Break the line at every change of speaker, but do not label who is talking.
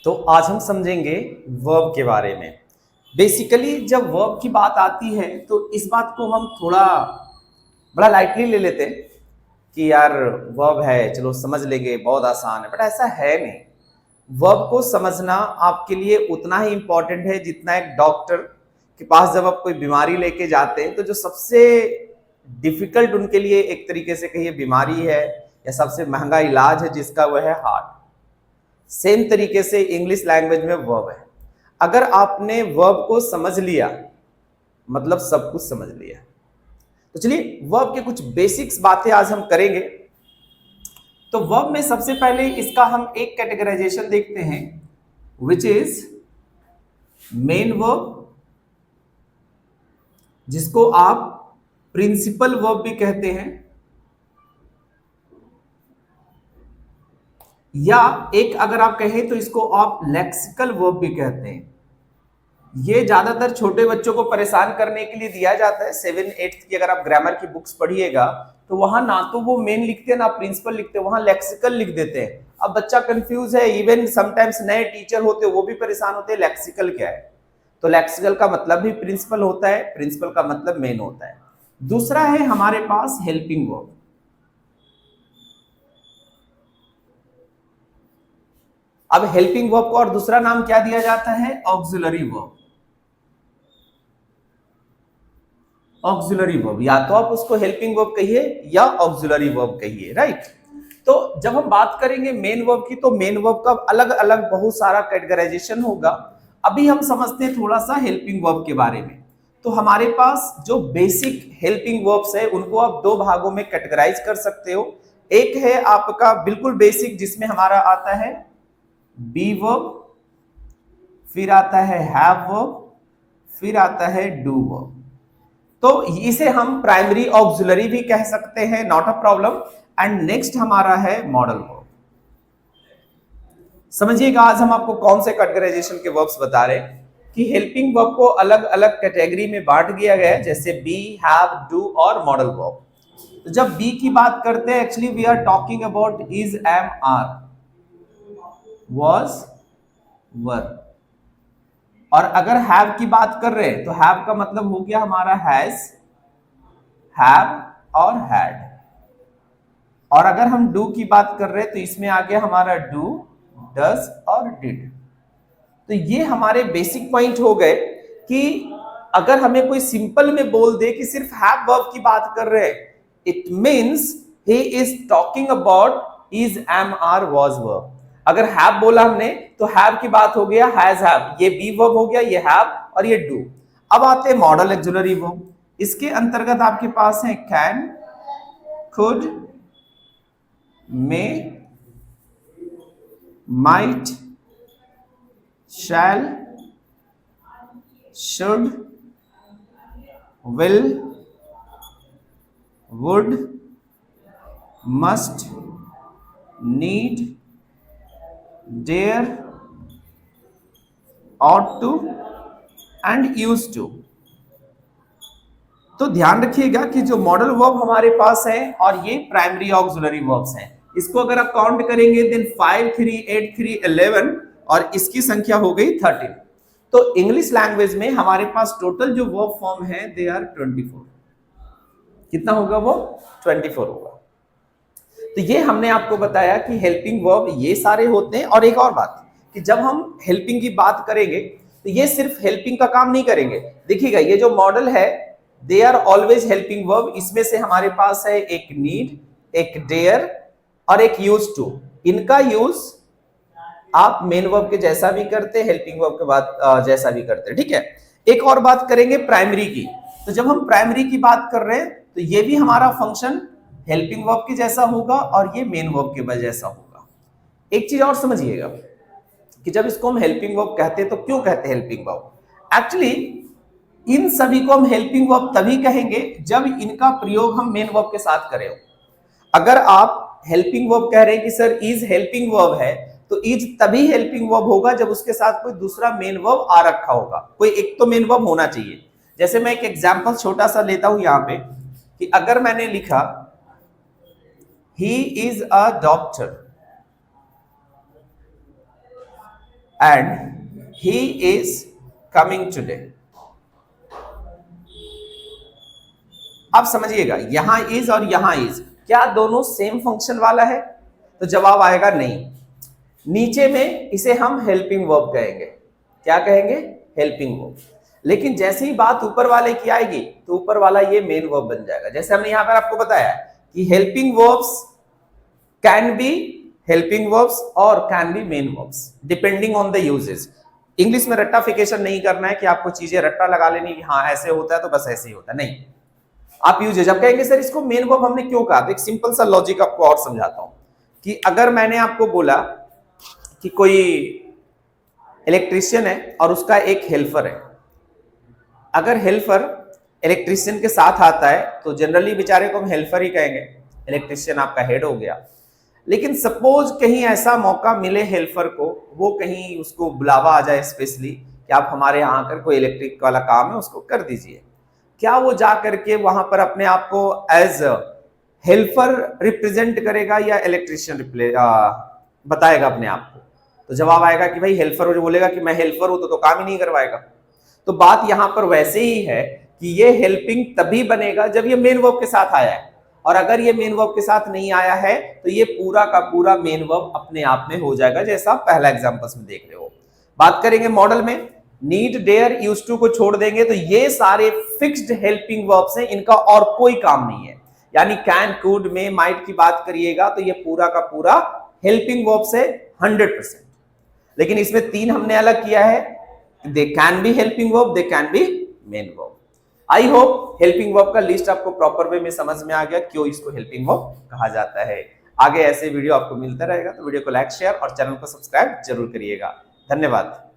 तो आज हम समझेंगे वर्ब के बारे में। बेसिकली जब वर्ब की बात आती है तो इस बात को हम थोड़ा बड़ा लाइटली ले लेते हैं कि यार वर्ब है, चलो समझ लेंगे, बहुत आसान है। बट ऐसा है नहीं। वर्ब को समझना आपके लिए उतना ही इंपॉर्टेंट है जितना एक डॉक्टर के पास जब आप कोई बीमारी लेके जाते हैं तो जो सबसे डिफिकल्ट उनके लिए एक तरीके से कहिए बीमारी है या सबसे महंगा इलाज है जिसका वह है हार्ट। सेम तरीके से इंग्लिश लैंग्वेज में वर्ब है। अगर आपने वर्ब को समझ लिया मतलब सब कुछ समझ लिया। तो चलिए वर्ब के कुछ बेसिक्स बातें आज हम करेंगे। तो वर्ब में सबसे पहले इसका हम एक कैटेगराइजेशन देखते हैं विच इज मेन वर्ब, जिसको आप प्रिंसिपल वर्ब भी कहते हैं, या एक अगर आप कहें तो इसको आप लेक्सिकल वर्ब भी कहते हैं। ये ज्यादातर छोटे बच्चों को परेशान करने के लिए दिया जाता है। 7th-8th की अगर आप ग्रामर की बुक्स पढ़िएगा तो वहां ना तो वो मेन लिखते हैं ना प्रिंसिपल लिखते हैं, वहां लेक्सिकल लिख देते हैं। अब बच्चा कंफ्यूज है, इवन समटाइम्स नए टीचर होते हैं वो भी परेशान होते हैं लेक्सिकल क्या है। तो लेक्सिकल का मतलब भी प्रिंसिपल होता है, प्रिंसिपल का मतलब मेन होता है। दूसरा है हमारे पास हेल्पिंग वर्ब। अब हेल्पिंग वर्ब को और दूसरा नाम क्या दिया जाता है? Auxiliary verb. ऑक्सिलरी वर्ब, या तो आप उसको हेल्पिंग वर्ब कहिए या ऑक्सिलरी वर्ब कहिए, राइट। तो जब हम बात करेंगे मेन वर्ब की तो मेन वर्ब का अलग अलग बहुत सारा कैटेगराइजेशन होगा। अभी हम समझते हैं थोड़ा सा हेल्पिंग वर्ब के बारे में। तो हमारे पास जो बेसिक हेल्पिंग वर्ब्स है उनको आप दो भागों में कैटेगराइज कर सकते हो। एक है आपका बिल्कुल बेसिक जिसमें हमारा आता है बी वर्ब, फिर आता है हैव वर्ब, फिर आता है डू वर्ब। तो इसे हम प्राइमरी ऑक्सिलरी भी कह सकते हैं, not a problem. And next हमारा है मॉडल वर्ब। समझिएगा आज हम आपको कौन से कैटेगराइजेशन के वर्ब्स बता रहे हैं कि हेल्पिंग वर्ब को अलग अलग कैटेगरी में बांट दिया गया है, जैसे बी, हैव, डू और मॉडल वर्ब। तो जब बी की बात करते हैं actually we are talking about is, am, are, was, were. और अगर हैव की बात कर रहे हैं तो हैव का मतलब हो गया हमारा हैज, हैव और हैड। और अगर हम डू की बात कर रहे हैं तो इसमें आ गया हमारा डू, डज और डिड। तो ये हमारे बेसिक पॉइंट हो गए कि अगर हमें कोई सिंपल में बोल दे कि सिर्फ हैव वर्ब की बात कर रहे हैं, it means he is talking about is, am, are, was verb. अगर हैव बोला हमने तो हैव की बात हो गया हैज, हैव, ये बी वर्ब हो गया, ये हैव और ये डू। अब आते हैं मॉडल ऑक्सिलरी वर्ब। इसके अंतर्गत आपके पास है can, could, may, might, shall, should, will, would, must, need, dare, ought to and use to. तो ध्यान रखिएगा कि जो मॉडल वर्ब हमारे पास है और ये प्राइमरी ऑक्सिलरी वर्ब्स हैं, इसको अगर आप काउंट करेंगे देन 5, 3, 8, 3, 11 और इसकी संख्या हो गई 13। तो इंग्लिश लैंग्वेज में हमारे पास टोटल जो वर्ब फॉर्म है दे आर 24। कितना होगा वो? 24 होगा। तो ये हमने आपको बताया कि हेल्पिंग वर्ब ये सारे होते हैं। और एक और बात कि जब हम हेल्पिंग की बात करेंगे तो ये सिर्फ हेल्पिंग का काम नहीं करेंगे। देखिएगा ये जो मॉडल है they are always helping verb. इसमें से हमारे पास है एक नीड, एक डेयर और एक यूज टू। इनका यूज आप मेन वर्ब के जैसा भी करते हैं, हेल्पिंग वर्ब के बाद जैसा भी करते हैं, ठीक है। एक और बात करेंगे प्राइमरी की। तो जब हम प्राइमरी की बात कर रहे हैं तो ये भी हमारा फंक्शन हेल्पिंग वर्ब के जैसा होगा और ये मेन वर्ब के जैसा होगा। एक चीज और समझिएगा कि जब इसको हम हेल्पिंग वर्ब कहते हैं तो क्यों कहते हैं हेल्पिंग वर्ब? एक्चुअली इन सभी को हम हेल्पिंग वर्ब तभी कहेंगे जब इनका प्रयोग हम मेन वर्ब के साथ करें। अगर आप हेल्पिंग वर्ब कह रहे हैं कि सर इज हेल्पिंग वर्ब है, तो इज तभी हेल्पिंग वर्ब होगा जब उसके साथ कोई दूसरा मेन वर्ब आ रखा होगा। कोई एक तो मेन वर्ब होना चाहिए। जैसे मैं एक एग्जांपल छोटा सा लेता हूं यहां पे कि अगर मैंने लिखा he is a doctor and he is coming today। अब समझिएगा, यहां इज और यहां इज, क्या दोनों सेम फंक्शन वाला है? तो जवाब आएगा नहीं। नीचे में इसे हम हेल्पिंग वर्ब कहेंगे। क्या कहेंगे? Helping verb. लेकिन जैसे ही बात ऊपर वाले की आएगी तो ऊपर वाला ये मेन वर्ब बन जाएगा। जैसे हमने यहां पर आपको बताया कि helping verbs can be helping verbs और can be main verbs depending on the usages. English में रट्टाफिकेशन नहीं करना है कि आपको चीजें रट्टा लगा लेनी, हाँ ऐसे होता है तो बस ऐसे ही होता है, नहीं। आप यूजेज, अब कहेंगे सर इसको मेन वर्ब हमने क्यों कहा? तो एक सिंपल सा लॉजिक आपको और समझाता हूं कि अगर मैंने आपको बोला कि कोई इलेक्ट्रीशियन है और उसका एक हेल्पर है, अगर हेल्पर इलेक्ट्रीशियन के साथ आता है तो जनरली बेचारे को हम हेल्पर ही कहेंगे, इलेक्ट्रीशियन आपका हेड हो गया। लेकिन सपोज कहीं ऐसा मौका मिले हेल्पर को, वो कहीं उसको बुलावा आ जाए स्पेशली कि आप हमारे यहाँ आकर कोई इलेक्ट्रिक वाला काम है उसको कर दीजिए, क्या वो जा करके वहां पर अपने आप को एज हेल्पर रिप्रेजेंट करेगा या इलेक्ट्रीशियन बताएगा अपने आप को? तो जवाब आएगा कि भाई हेल्पर जो बोलेगा कि मैं हेल्पर हूं तो काम ही नहीं करवाएगा। तो बात यहां पर वैसे ही है कि ये हेल्पिंग तभी बनेगा जब ये मेन वर्ब के साथ आया है, और अगर ये मेन वर्ब के साथ नहीं आया है तो ये पूरा का पूरा मेन वर्ब अपने आप में हो जाएगा, जैसा आप पहला एग्जांपल्स में देख रहे हो। बात करेंगे मॉडल में, नीड, डेयर, यूज्ड टू को छोड़ देंगे तो ये सारे फिक्स्ड हेल्पिंग वर्ब्स हैं, इनका और कोई काम नहीं है। यानी कैन, कुड, मे, माइट की बात करिएगा तो ये पूरा का पूरा हेल्पिंग वर्ब्स है 100%। लेकिन इसमें तीन हमने अलग किया है, they can be helping verb, they can be main verb. I hope helping verb का लिस्ट आपको प्रॉपर वे में समझ में आ गया, क्यों इसको हेल्पिंग वर्ब कहा जाता है। आगे ऐसे वीडियो आपको मिलता रहेगा, तो वीडियो को लाइक, शेयर और चैनल को सब्सक्राइब जरूर करिएगा। धन्यवाद।